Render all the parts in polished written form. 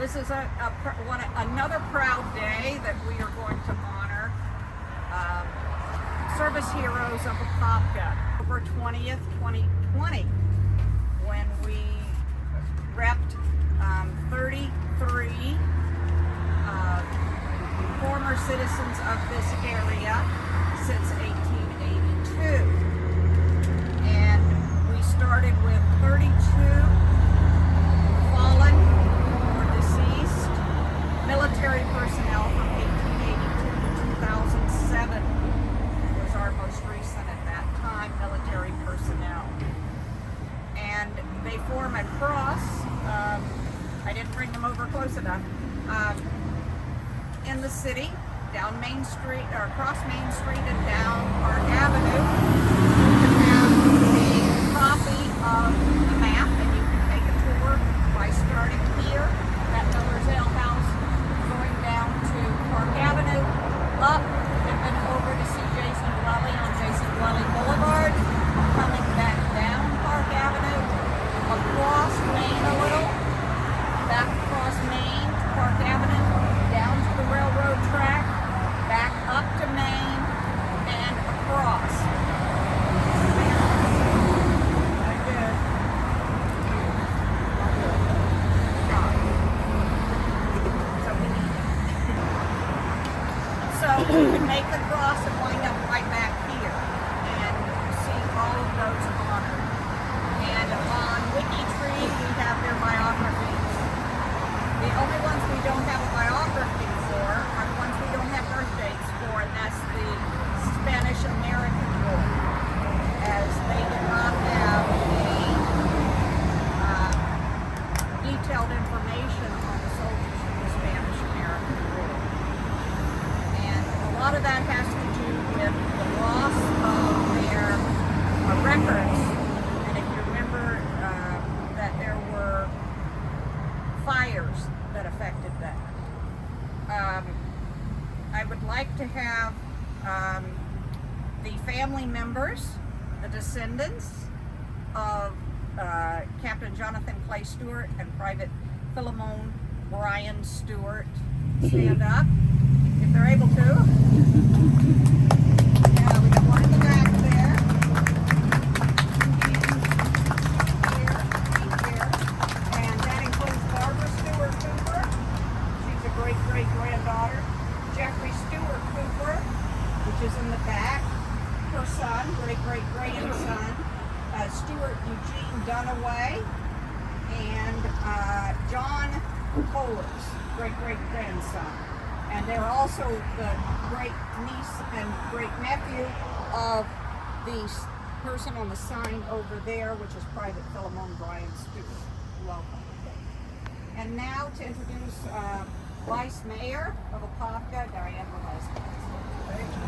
This is another proud day that we are going to honor service heroes of Apopka. October 20th, 2020, when we repped 33 former citizens of this area since 1882. And we started with 32 fallen or deceased military personnel from 1882 to 2007 was our most recent at that time military personnel. And they form a cross. I didn't bring them over close enough. In the city, down Main Street, or across Main Street and down Park Avenue. You can have a copy of the map, and you can take a tour by starting here at Miller's Ale House, going down to Park Avenue, up, and then over to see Jason Dwelly on Jason Dwelly Boulevard, coming back down Park Avenue, across Main a little, back across Main to Park Avenue, down to the railroad track, back up to Main, and across. So we can make the cross and wind up right back here, and see all of those honored. And on WikiTree, we have their biographies. The only ones we don't have a biography for are the ones we don't have birth dates for, and that's the Spanish-American War, as they did not have a detailed information on the soldiers of the Spanish-American War. And a lot of that has to do with the loss of their records. And if you remember that there were fires that affected that. I would like to have the family members, the descendants of Captain Jonathan Clay Stewart and Pvt Philemon Bryan Stewart stand up, if they're able to. Yeah, we got one in the back there. Great-great-granddaughter, Jeffrey Stewart Cooper, which is in the back, her son, great-great-grandson, Stewart Eugene Dunaway, and John Kohler's great-great-grandson. And they're also the great-niece and great-nephew of the person on the sign over there, which is Pvt Philemon Bryan Stewart. Welcome. And now to introduce Vice Mayor of Apopka, Diane Velasquez. Thank you.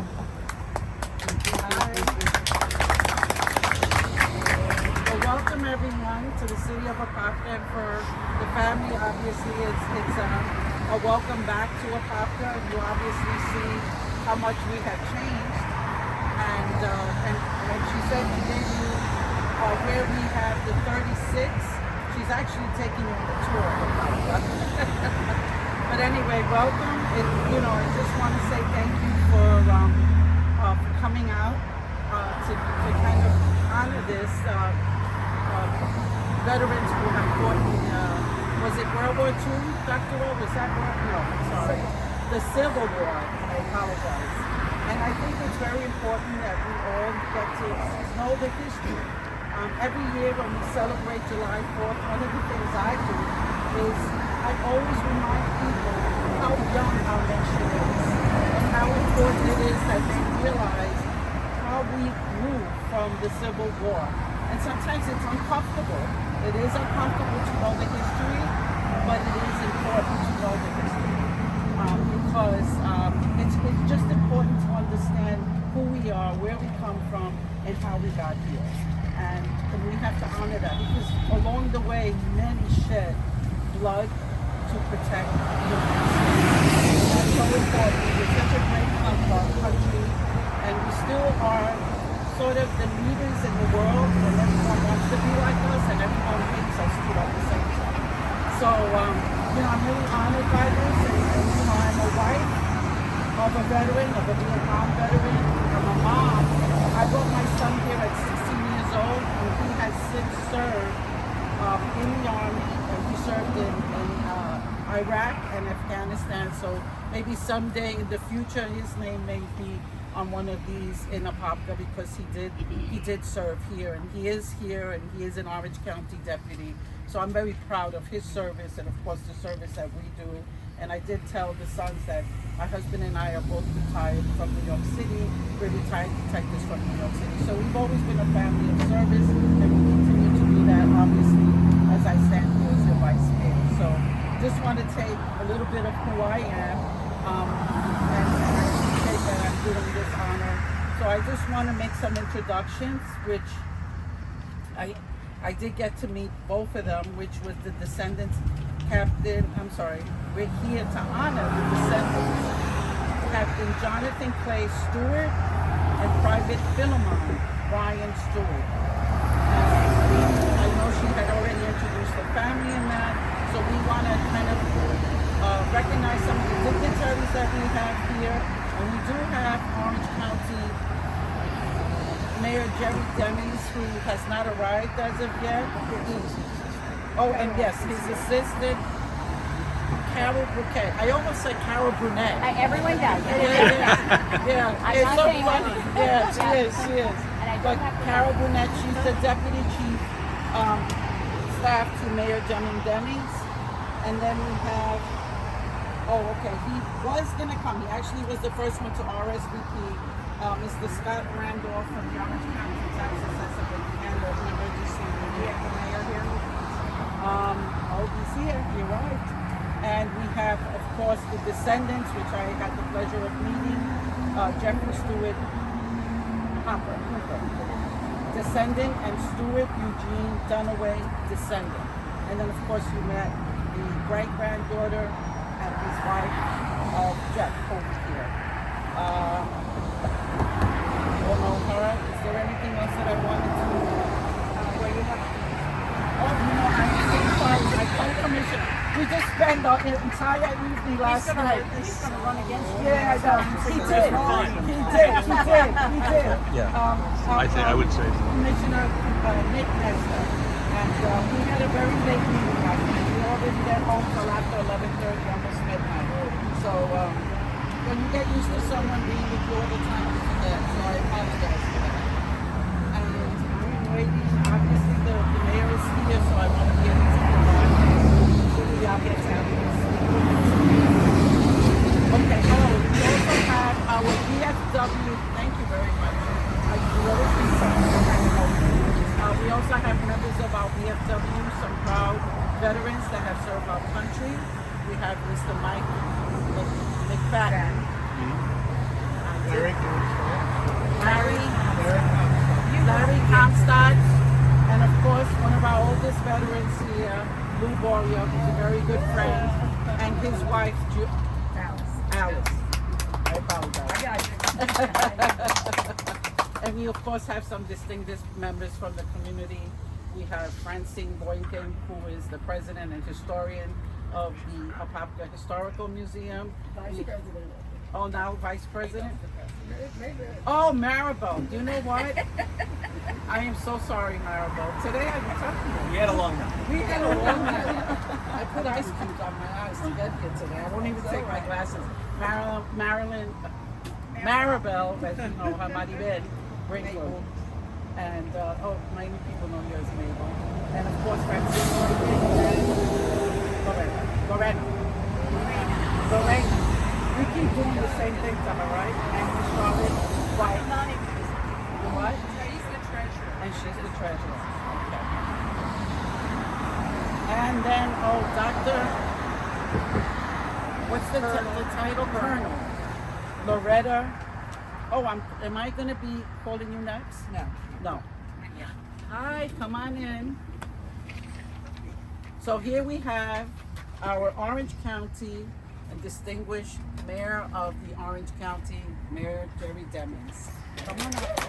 Well, welcome everyone to the city of Apopka, and for the family, obviously it's a welcome back to Apopka. You obviously see how much we have changed, and when she said she gave you where we have the 36, she's actually taking you on the tour of Apopka. But anyway, welcome. I just want to say thank you for coming out to kind of honor this veterans who have fought in, was it World War II, Dr. Will? Was that World? No, sorry. The Civil War. I apologize. And I think it's very important that we all get to know the history. Every year when we celebrate July 4th, one of the things I do is I always remind people how young our nation is and how important it is that they realize how we grew from the Civil War. And sometimes it's uncomfortable. It is uncomfortable to know the history, but it is important to know the history because it's just important to understand who we are, where we come from, and how we got here. And we have to honor that because along the way, many shed blood to protect the nation. That's so important. We're such a great country, and we still are sort of the leaders in the world, and everyone wants to be like us, and everyone hates us too at the same time. So I'm really honored by this, and I'm a wife of a veteran, of a Vietnam veteran. I'm a mom. I brought my son here at 16 years old, and he has since served in the Army, and he served in Iraq and Afghanistan. So maybe someday in the future, his name may be on one of these in Apopka, because he did serve here, and he is here, and he is an Orange County deputy. So I'm very proud of his service, and of course the service that we do. And I did tell the sons that my husband and I are both retired from New York City. We're retired detectives from New York City. So we've always been a family of service, and we continue to do that, obviously, as I stand here as your vice mayor. So just want to take a little bit of who I am, and I appreciate that I'm doing this honor. So I just want to make some introductions, which I did get to meet both of them, which was the descendants, we're here to honor the descendants, Captain Jonathan Clay Stewart and Pvt Philemon Bryan Stewart. I know she had already introduced the family in that, so we want to kind of recognize some of the dignitaries that we have here. And we do have Orange County Mayor Jerry Demings, who has not arrived as of yet. And yes, his assistant, Carol Bouquet. I almost said Carol Brunette. Everyone does. Yeah. I'm It's not so saying funny. that. Yeah, she is. And I But don't have to Carol Brunette, she's the deputy chief staff to Mayor Demings. And then we have, he was going to come. He actually was the first one to RSVP. Mr. Scott Randolph from the Orange County Tax Assessor, but he handled an emergency. We have the mayor here. He's here. You're right. And we have, of course, the descendants, which I had the pleasure of meeting. Jeffrey Stewart, Hopper, descendant, and Stewart Eugene Dunaway, descendant. And then, of course, you met the great-granddaughter and his wife of Jeff over here. You all know her. Is there anything else that I wanted to I'm so sorry. I told Commissioner. We just spent the entire evening last night. He's going to run against you. Yeah, I know. He did. Yeah. I would say so. Commissioner Nick Nestor. And we had a very late meeting last night. We all didn't get home till after 11:30, almost midnight. So when you get used to someone being with you all the time, you forget. So I apologize for that. And I'm waiting. Obviously, the mayor is here, so I want to be able to provide y'all get out of this. Okay, we also have our VFW. Thank you very much. We also have members of our VFW, some proud veterans that have served our country. We have Mr. Mike McFadden. Larry Comstock, and of course one of our oldest veterans here, Lou Borio, who's a very good friend, and his wife, Alice. I apologize. I got you. And we of course have some distinguished members from the community. We have Francine Boykin, who is the president and historian of the Apopka Historical Museum. Vice President. Oh, now Vice President? Oh, Maribel. Do you know what? I am so sorry, Maribel. Today I was talking to you. We had a long night. We had a long night. I put ice cubes on my eyes to get here today. I won't even take my glasses. Maribel, as you know, her Maribel, Brinkle. And, many people know her as Mabel. And of course, Francine and Lorena. We keep doing the same thing to her, right? And Miss Charlotte White. The what? She's the treasurer. And she's the treasurer. Okay. And then, Dr. What's the title? Colonel. Loretta. Am I going to be calling you next? No. Hi, come on in. So here we have our Orange County and distinguished Mayor of the Orange County, Mayor Jerry Demings. Come on up.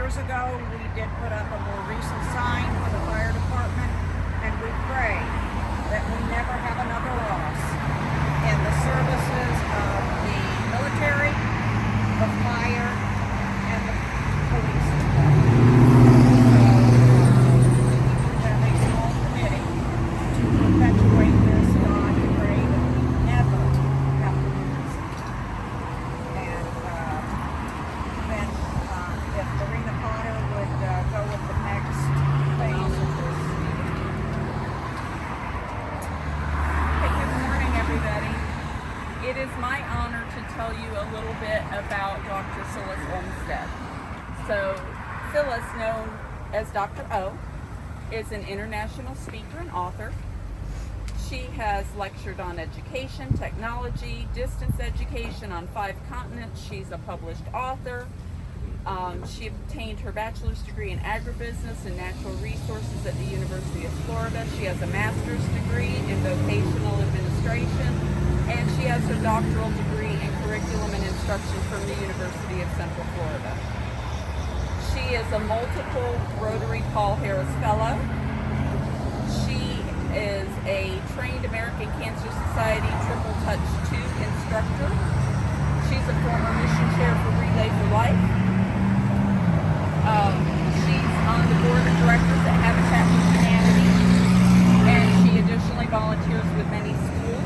years ago, we did put up a more recent sign for the fire department, and we pray that we never have another loss in the services of the military, the fire, and the police department. So, we have a small committee to perpetuate this, and I pray that we never have to lose. And then if Lorena Potter would go with the next phase of this meeting. Hey, good morning, everybody. It is my honor to tell you a little bit about Dr. Phyllis Olmsted. So, Phyllis, known as Dr. O, is an international speaker and author. She has lectured on education, technology, distance education on 5 continents. She's a published author. She obtained her bachelor's degree in agribusiness and natural resources at the University of Florida. She has a master's degree in vocational administration, and she has her doctoral degree in curriculum and instruction from the University of Central Florida. She is a multiple Rotary Paul Harris Fellow. She is a trained American Cancer Society Triple Touch 2 instructor. She's a former mission chair for Relay for Life. She's on the board of directors at Habitat for Humanity, and she additionally volunteers with many schools.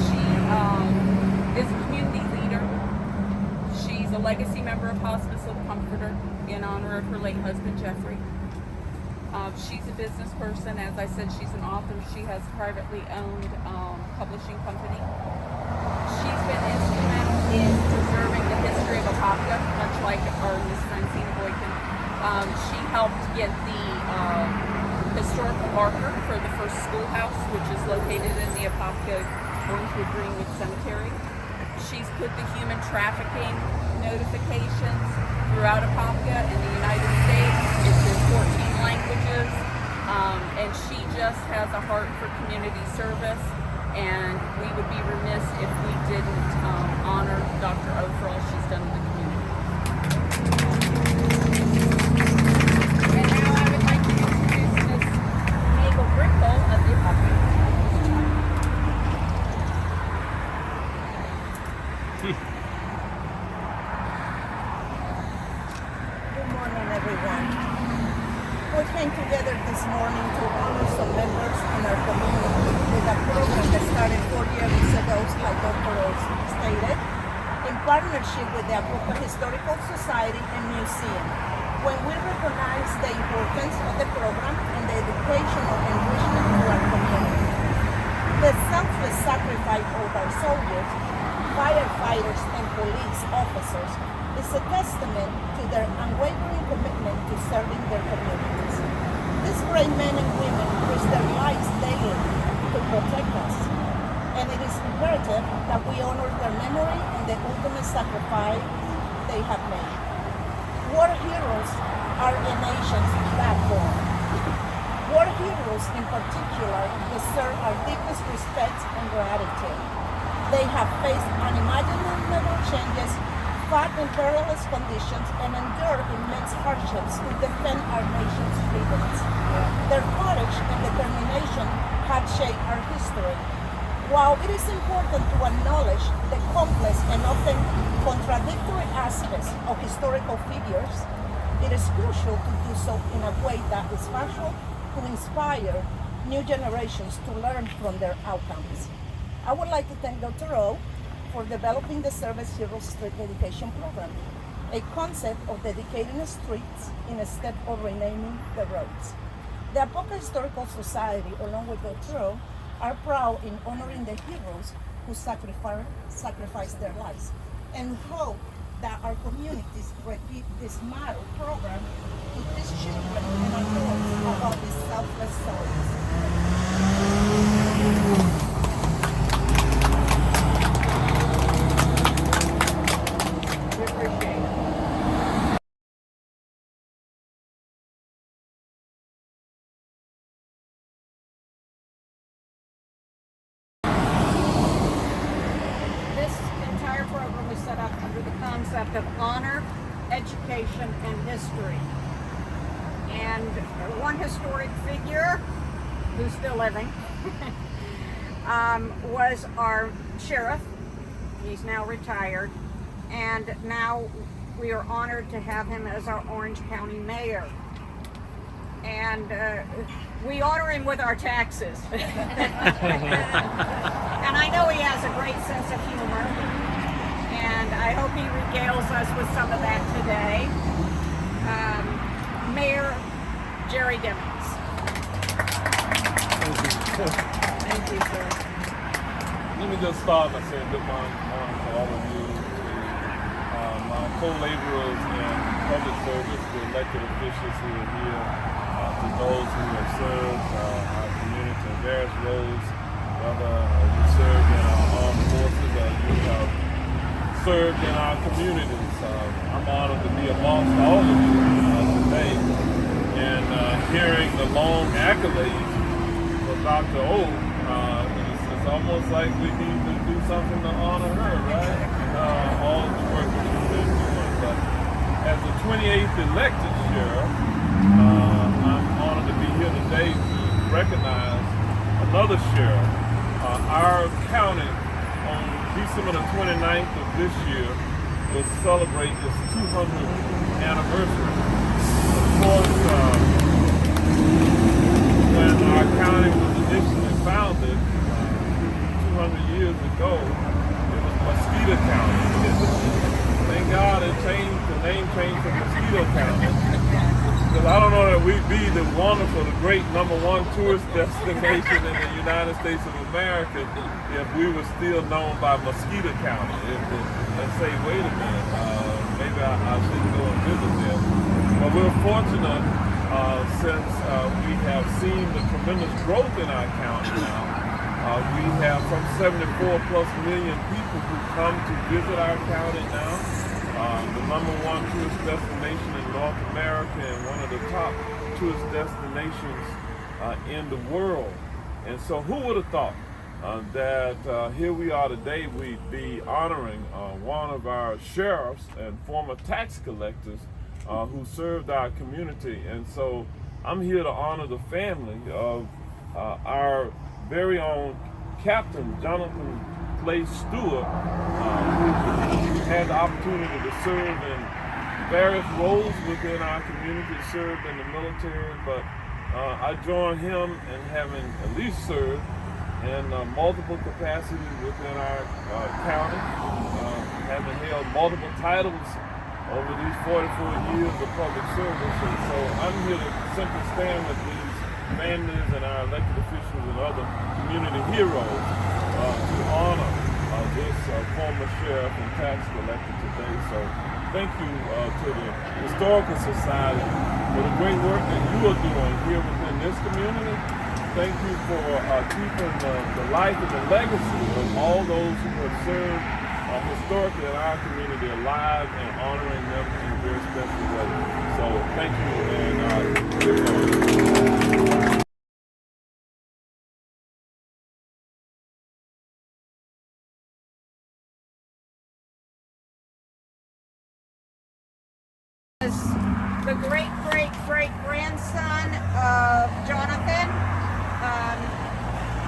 She is a community leader. She's a legacy member of Hospice of the Comforter in honor of her late husband, Jeffrey. She's a business person. As I said, she's an author. She has a privately owned publishing company. She's been instrumental in preserving the history of Apopka, much like our Miss Francina Boykin. She helped get the historical marker for the first schoolhouse, which is located in the Apopka Orangewood Greenwood Cemetery. She's put the human trafficking notifications throughout Apopka in the United States. It's in 14 languages, and she just has a heart for community service, and we would be remiss if we didn't honor Dr. O for all she's done in the community. And now I would like to introduce Ms. Mabel Brickle of the Apopka. Good morning, everyone. We came together this morning to honor some members in our community with a program that started 4 years ago, like Dr. Rose stated, in partnership with the Apopka Historical Society and Museum, when we recognize the importance of the program and the educational enrichment to our community. The selfless sacrifice of our soldiers, firefighters, and police officers is a testament to their unwavering commitment to serving their communities. These brave men and women risk their lives daily to protect us, and it is imperative that we honor their memory and the ultimate sacrifice they have made. War heroes are a nation's backbone. War heroes in particular deserve our deepest respect and gratitude. They have faced unimaginable changes, fought in perilous conditions, and endured immense hardships to defend our nation's freedoms. Their courage and determination have shaped our history. While it is important to acknowledge the complex and often contradictory aspects of historical figures, it is crucial to do so in a way that is factual to inspire new generations to learn from their outcomes. I would like to thank Dr. O for developing the Service Heroes Street Dedication Program, a concept of dedicating streets instead of renaming the roads. The Apopka Historical Society, along with Dr. O, are proud in honoring the heroes who sacrificed their lives, and hope that our communities repeat this model program to teach children and adults about these selfless souls. This entire program was set up under the concept of honor, education, and history. And one historic figure, who's still living, was our sheriff. He's now retired, and now we are honored to have him as our Orange County mayor. And we honor him with our taxes. And I know he has a great sense of humor, and I hope he regales us with some of that today. Mayor Jerry Dimmons. Thank you, sir. Let me just start by saying good morning to all of you, to my co-laborers in public service, the elected officials who are here, to those who have served our community in various roles, whether you served in our armed forces or you have served in our communities. I'm honored to be amongst all of you today, and hearing the long accolades for Dr. O, it's almost like we need to do something to honor her, right? All of the work that she's been doing. But as the 28th elected sheriff, I'm honored to be here today to recognize another sheriff. Our county on December the 29th of this year will celebrate its 200th anniversary. Of course, when our county was initially founded 200 years ago, it was Mosquito County. Thank God it changed, the name changed to Mosquito County. Because I don't know that we'd be the wonderful, the great #1 tourist destination in the United States of America if we were still known by Mosquito County. Let's say, wait a minute, maybe I should go and visit them. But we're fortunate since we have seen the tremendous growth in our county now. We have some 74+ million people who come to visit our county now. The #1 tourist destination in North America and one of the top tourist destinations in the world. And so who would have thought that here we are today, we'd be honoring one of our sheriffs and former tax collectors who served our community. And so I'm here to honor the family of our very own Captain Jonathan Clay Stewart, who had the opportunity to serve in various roles within our community, served in the military, but I join him in having at least served in multiple capacities within our county, having held multiple titles over these 44 years of public service. And so I'm here to simply stand with these families and our elected officials and other community heroes to honor this former sheriff and tax collector today. So thank you to the Historical Society for the great work that you are doing here within this community. Thank you for keeping the life and the legacy of all those who have served historically in our community alive and honoring them in a very special way. So thank you and good morning. The great-great-great-grandson of Jonathan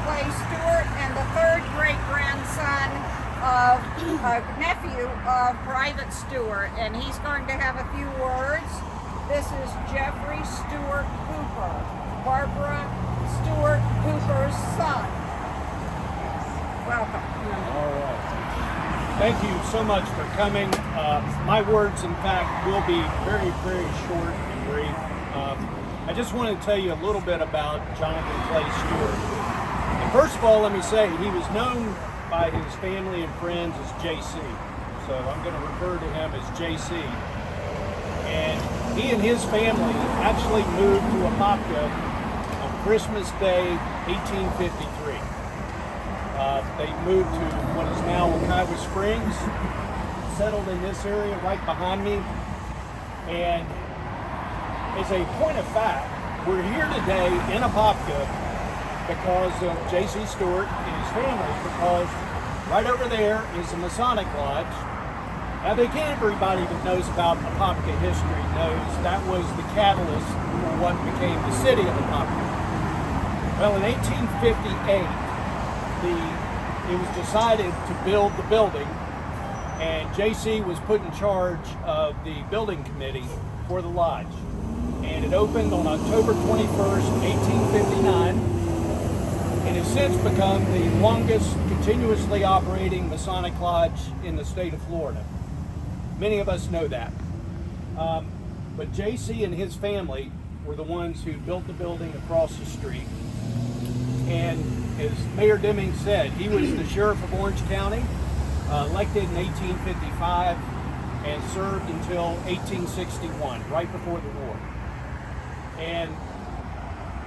Clay Stewart and the third great-grandson of nephew of Pvt Stewart, and he's going to have a few words. This is Jeffrey Stewart Hooper, Barbara Stewart Hooper's son. Welcome. All right. Thank you so much for coming. My words, in fact, will be very, very short and brief. I just want to tell you a little bit about Jonathan Clay Stewart. And first of all, let me say he was known by his family and friends as JC. So I'm going to refer to him as JC. And he and his family actually moved to Apopka on Christmas Day, 1853. They moved to what is now Wakaiwa Springs, settled in this area right behind me. And as a point of fact, we're here today in Apopka because of J.C. Stewart and his family, because right over there is the Masonic Lodge, I think everybody that knows about Apopka history knows that was the catalyst for what became the city of Apopka. Well, in 1858, it was decided to build the building, and JC was put in charge of the building committee for the lodge. And it opened on October 21st, 1859, and has since become the longest continuously operating Masonic lodge in the state of Florida. Many of us know that. But JC and his family were the ones who built the building across the street. And as Mayor Deming said, he was the sheriff of Orange County, elected in 1855, and served until 1861, right before the war. And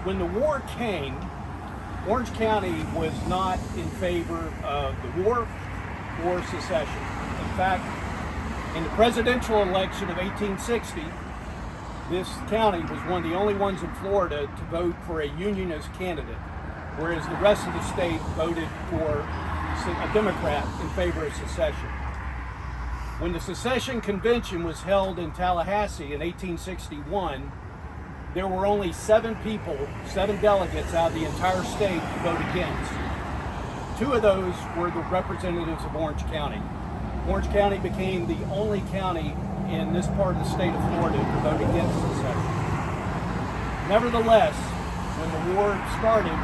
when the war came, Orange County was not in favor of the war or secession. In fact, in the presidential election of 1860, this county was one of the only ones in Florida to vote for a unionist candidate, whereas the rest of the state voted for a Democrat in favor of secession. When the secession convention was held in Tallahassee in 1861, there were only 7 delegates out of the entire state to vote against. 2 of those were the representatives of Orange County. Orange County became the only county in this part of the state of Florida to vote against secession. Nevertheless, when the war started,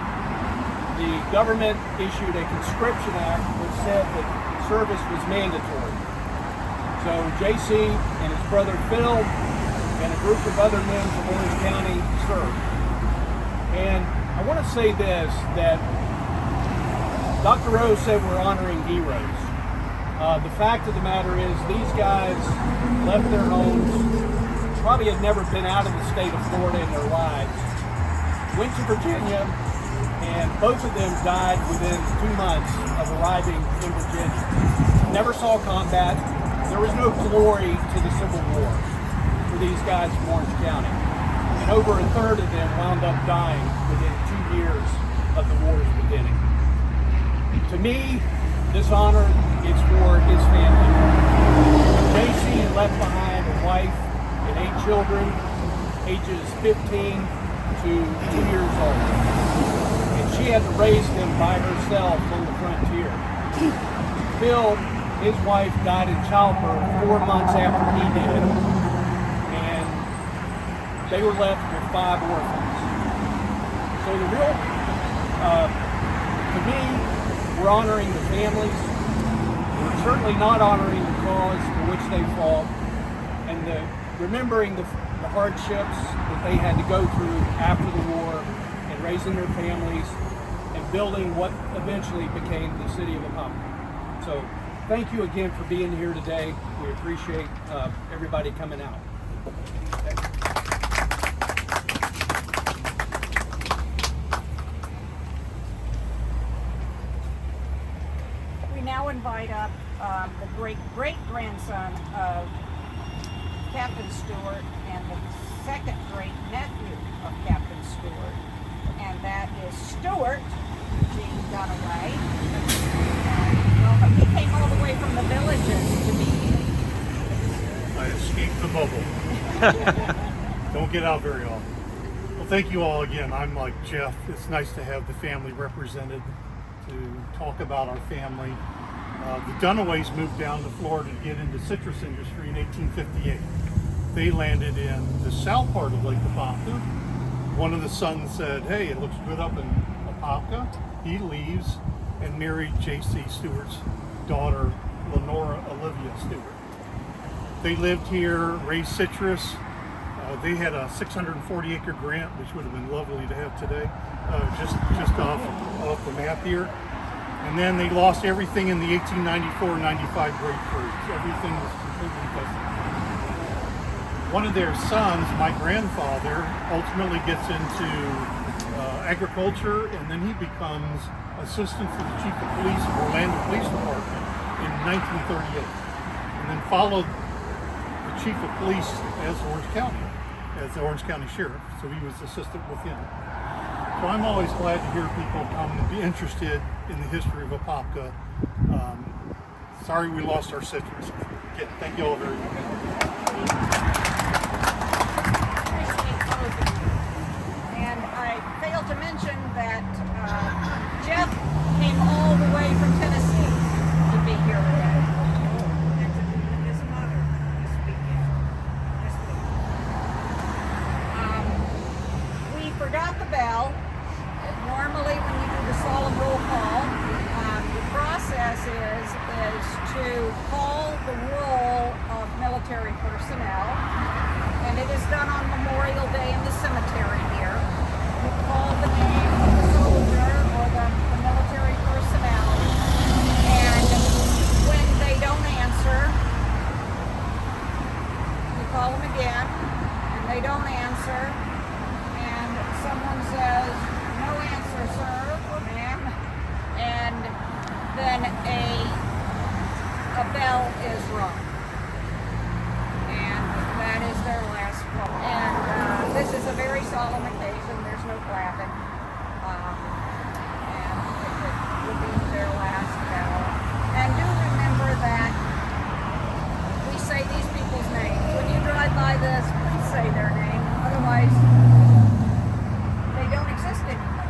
the government issued a conscription act which said that service was mandatory. So JC and his brother Phil and a group of other men from Orange County served. And I want to say this, that Dr. Rose said we're honoring heroes. The fact of the matter is these guys left their homes, probably had never been out of the state of Florida in their lives, went to Virginia, and both of them died within 2 months of arriving in Virginia. Never saw combat. There was no glory to the Civil War for these guys from Orange County. And over a third of them wound up dying within 2 years of the war's beginning. To me, this honor is for his family. JC left behind a wife and 8 children, ages 15 to 2 years old. And she had to raise them by herself on the frontier. Phil, his wife, died in childbirth 4 months after he did. And they were left with 5 orphans. So the real, to me, we're honoring the families. We're certainly not honoring the cause for which they fought, and remembering the hardships that they had to go through after the war, and raising their families, and building what eventually became the city of Apopka. So thank you again for being here today. We appreciate everybody coming out. We now invite up the great-great-grandson of Captain Stewart and the second great-nephew of Captain Stewart, and that is Stewart Eugene Dunaway. Well, he came all the way from the villages to be here. I escaped the bubble. Don't get out very often. Well, thank you all again. I'm like Jeff. It's nice to have the family represented to talk about our family. The Dunaways moved down to Florida to get into citrus industry in 1858. They landed in the south part of Lake Apopka. One of the sons said, hey, it looks good up in Apopka. He leaves and married J.C. Stewart's daughter, Lenora Olivia Stewart. They lived here, raised citrus. They had a 640-acre grant, which would have been lovely to have today, just off the map here. And then they lost everything in the 1894-95 grapefruits. Everything was completely decimated. One of their sons, my grandfather, ultimately gets into agriculture, and then he becomes assistant to the chief of police of Orlando Police Department in 1938. And then followed the chief of police as Orange County Sheriff. So he was assistant with him. So I'm always glad to hear people come and be interested in the history of Apopka. Sorry we lost our citrus. Okay, thank you all very much. And I failed to mention that Jeff came all the way from Tennessee to be here today. His mother this weekend. We forgot the bell. Normally when you do the solemn roll call, the process is to call the roll of military personnel. And it is done on Memorial Day in the cemetery here. You call the name of the soldier or the military personnel, and when they don't answer, you call them again, and they don't answer, and someone says, "No answer, sir," or "ma'am," and then a bell is rung. That is their last call. And this is a very solemn occasion. There's no clapping. And it will be their last bell. And do remember that we say these people's names. When you drive by this, please say their name. Otherwise, they don't exist anymore.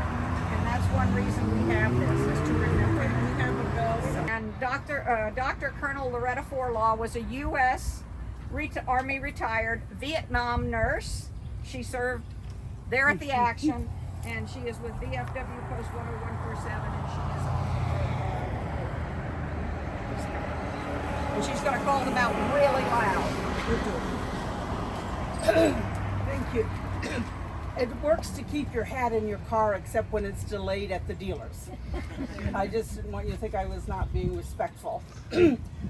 And that's one reason we have this, is to remember. We have a bell. And Dr. Colonel Loretta Forlaw was a U.S. Army retired Vietnam nurse. She served there at the action, and she is with VFW Post 10147, and she is on the and she's going to call them out really loud. Thank you. It works to keep your hat in your car, except when it's delayed at the dealers. I just didn't want you to think I was not being respectful.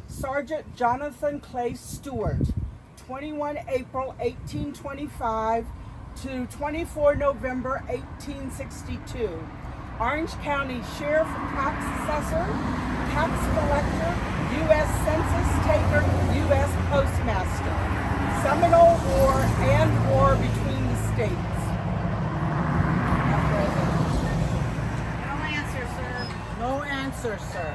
Sergeant Jonathan Clay Stewart, 21 April 1825 to 24 November 1862. Orange County Sheriff, Tax Assessor, Tax Collector, US Census Taker, US Postmaster. Seminole War and war between the states. No answer, sir. No answer, sir.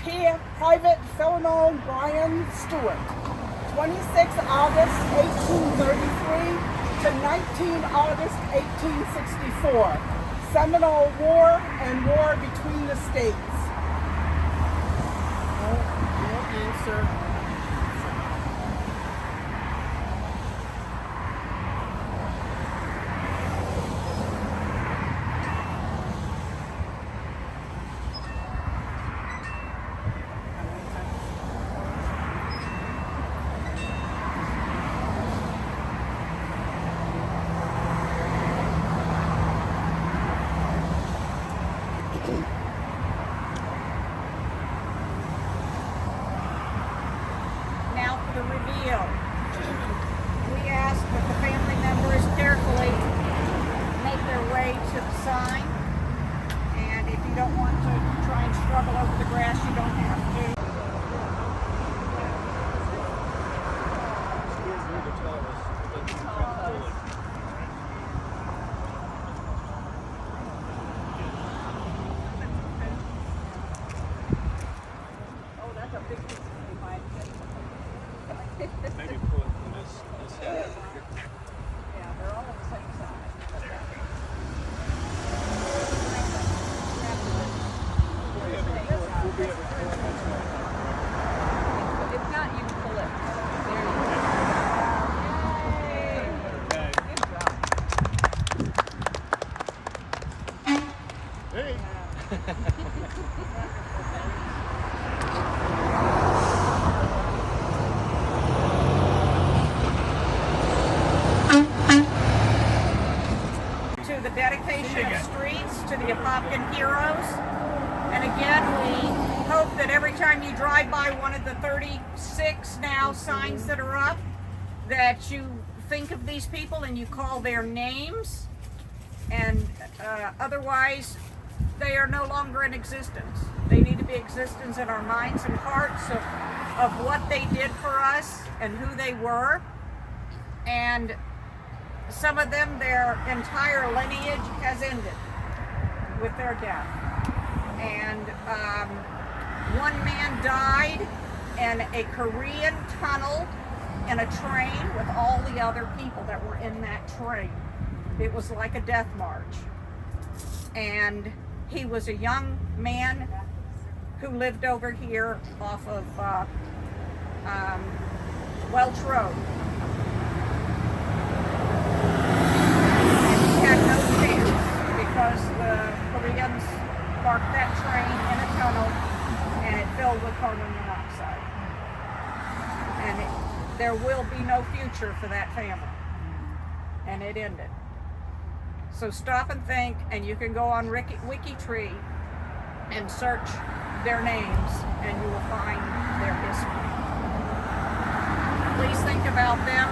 Pvt Philemon Bryan Stewart, 26 August 1833 to 19 August 1864. Seminole War and war between the states. No answer. Now for the reveal. We ask that the family members carefully make their way to the sign. And if you don't want to try and struggle over the grass, you don't have to. Oh, that's a big piece of Maybe pull it from this side. Yeah, they're all on the same side. If not, you can pull it. There you go. Yay. Good job. Hey. To the dedication of streets to the Apopka heroes. And again, we hope that every time you drive by one of the 36 now signs that are up, that you think of these people and you call their names, and otherwise they are no longer in existence. They need to be existence in our minds and hearts. So of what they did for us and who they were. And some of them, their entire lineage has ended with their death. And one man died in a Korean tunnel in a train with all the other people that were in that train. It was like a death march. And he was a young man who lived over here off of Welch Road. And he had no chance because the Koreans parked that train in a tunnel and it filled with carbon monoxide. And there will be no future for that family. And it ended. So stop and think, and you can go on WikiTree and search their names, and you will find their history. Please think about them,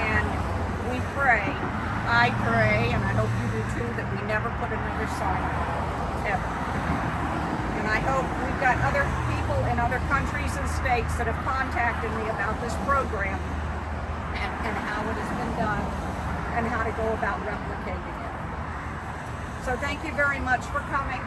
and we pray, I pray, and I hope you do too, that we never put another sign on, ever. And I hope we've got other people in other countries and states that have contacted me about this program and how it has been done and how to go about replicating it. So thank you very much for coming.